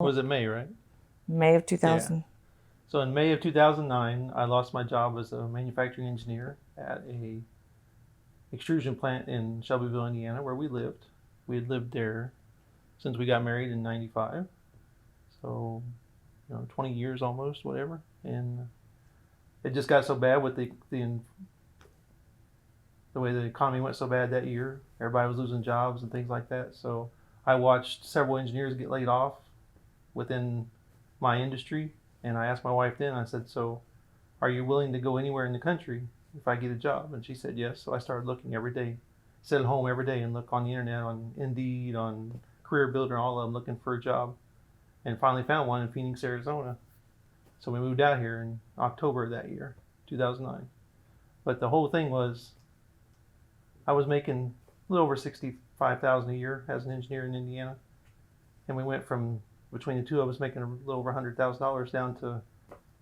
Was it May, right? May of Yeah. 2000. So in May of 2009, I lost my job as a manufacturing engineer at a extrusion plant in Shelbyville, Indiana, where we lived. We had lived there since we got married in '95, so 20 years almost, whatever. And it just got so bad with the way the economy went so bad that year. Everybody was losing jobs and things like that. So I watched several engineers get laid off within my industry, and I asked my wife then. I said, "So, are you willing to go anywhere in the country if I get a job?" And she said yes. So I started looking every day, sit at home every day and look on the internet, on Indeed, on Career Builder, all of them, looking for a job, and finally found one in Phoenix, Arizona. So we moved out here in October of that year, 2009. But the whole thing was, I was making a little over 65,000 a year as an engineer in Indiana, and we went from between the two of us making a little over $100,000 down to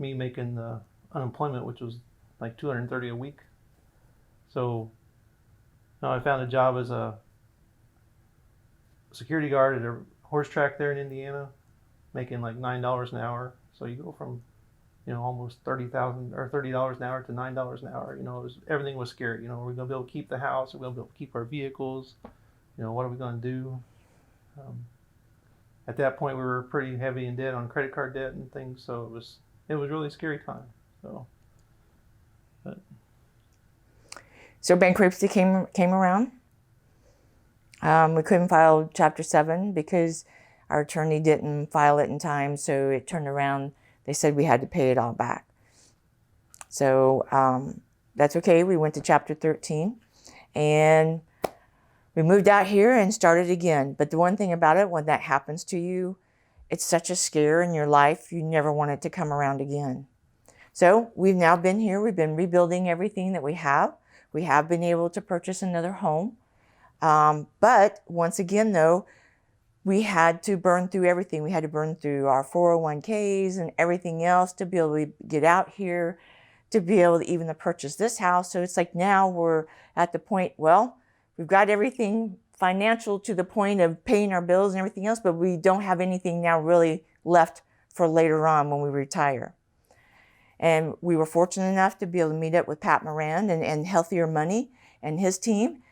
me making the unemployment, which was like 230 a week. So now I found a job as a security guard at a horse track there in Indiana, making like $9 an hour. So you go from almost 30,000 or $30 an hour to $9 an hour. Everything was scary. Are we gonna be able to keep the house? Are we gonna be able to keep our vehicles? What are we gonna do? Um, at that point, we were pretty heavy in debt on credit card debt and things. So it was really a scary time. So, but So bankruptcy came around. We couldn't file Chapter 7 because our attorney didn't file it in time, so it turned around. They said we had to pay it all back. So that's okay. We went to Chapter 13, and we moved out here and started again. But the one thing about it, when that happens to you, it's such a scare in your life, you never want it to come around again. So we've now been here. We've been rebuilding everything that we have. We have been able to purchase another home. But once again, though, we had to burn through everything. We had to burn through our 401ks and everything else to be able to get out here, to be able to even to purchase this house. So it's like now we're at the point, well, we've got everything financial to the point of paying our bills and everything else, but we don't have anything now really left for later on when we retire. And we were fortunate enough to be able to meet up with Pat Moran and Healthier Money and his team.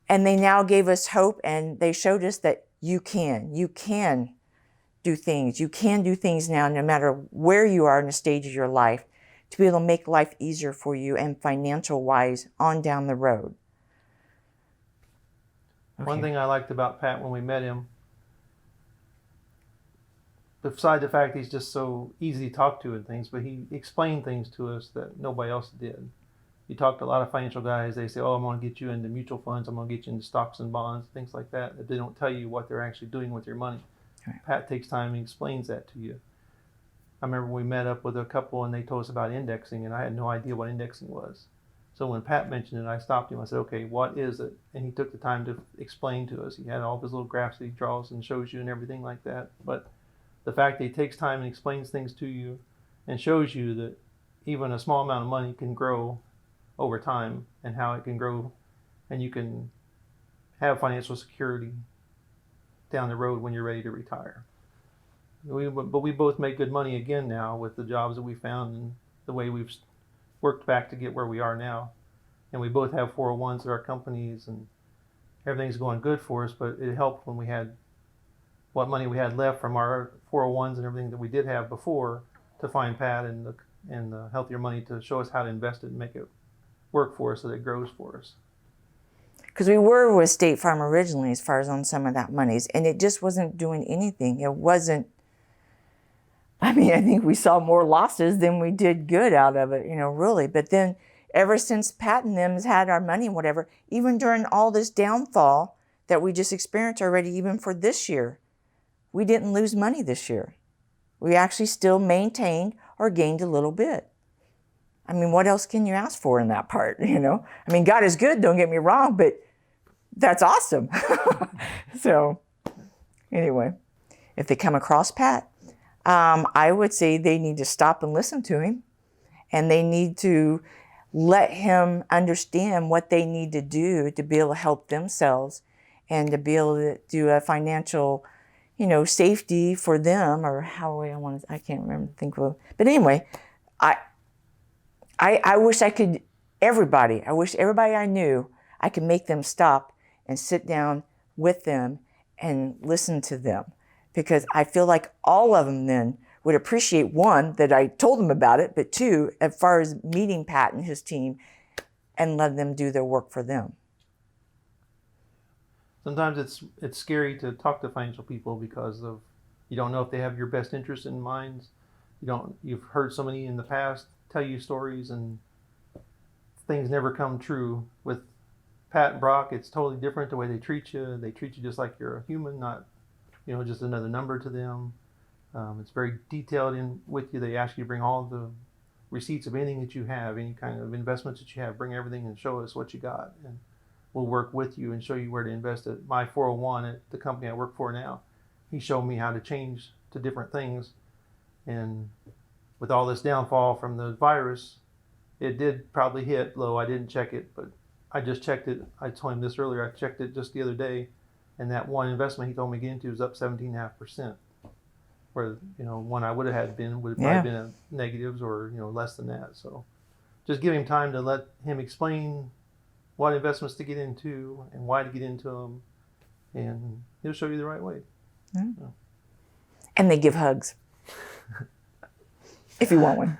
And they now gave us hope, and they showed us that you can do things. You can do things now, no matter where you are in the stage of your life, to be able to make life easier for you and financial wise on down the road. Okay. One thing I liked about Pat when we met him, beside the fact he's just so easy to talk to and things, but he explained things to us that nobody else did. You talk to a lot of financial guys, they say, "Oh, I'm going to get you into mutual funds, I'm going to get you into stocks and bonds," things like that, but they don't tell you what they're actually doing with your money. Right. Pat takes time and explains that to you. I remember we met up with a couple and they told us about indexing, and I had no idea what indexing was. So when Pat mentioned it, I stopped him. I said, "Okay, what is it?" And he took the time to explain to us. He had all his little graphs that he draws and shows you and everything like that. But the fact that he takes time and explains things to you and shows you that even a small amount of money can grow over time, and how it can grow, and you can have financial security down the road when you're ready to retire. But we both make good money again now with the jobs that we found and the way we've worked back to get where we are now. And we both have 401s at our companies, and everything's going good for us. But it helped when we had what money we had left from our 401s and everything that we did have before, to find Pat and the Healthier Money to show us how to invest it and make it work for us so that it grows for us. Because we were with State Farm originally as far as on some of that monies, and it just wasn't doing anything. It wasn't, I think we saw more losses than we did good out of it, really. But then ever since Pat and them has had our money and whatever, even during all this downfall that we just experienced already, even for this year, we didn't lose money this year. We actually still maintained or gained a little bit. What else can you ask for in that part, God is good, don't get me wrong, but that's awesome. So anyway, if they come across Pat, I would say they need to stop and listen to him, and they need to let him understand what they need to do to be able to help themselves and to be able to do a financial, safety for them, or how I can't remember, think of, but anyway, I wish I wish everybody I knew, I could make them stop and sit down with them and listen to them, because I feel like all of them then would appreciate, one, that I told them about it, but two, as far as meeting Pat and his team and let them do their work for them. Sometimes it's scary to talk to financial people because of, you don't know if they have your best interest in mind. You've heard so many in the past tell you stories and things never come true. With Pat and Brock, it's totally different the way they treat you. They treat you just like you're a human, not just another number to them. It's very detailed in with you. They ask you to bring all the receipts of anything that you have, any kind of investments that you have. Bring everything and show us what you got, and we'll work with you and show you where to invest it. My 401 at the company I work for now, he showed me how to change to different things. And with all this downfall from the virus, it did probably hit low. I didn't check it, but I just checked it. I told him this earlier. I checked it just the other day, and that one investment he told me to get into is up 17.5%. Where one I would have had would have probably been in negatives or less than that. So just give him time to let him explain what investments to get into and why to get into them, and he'll show you the right way. Mm-hmm. And they give hugs if you want one.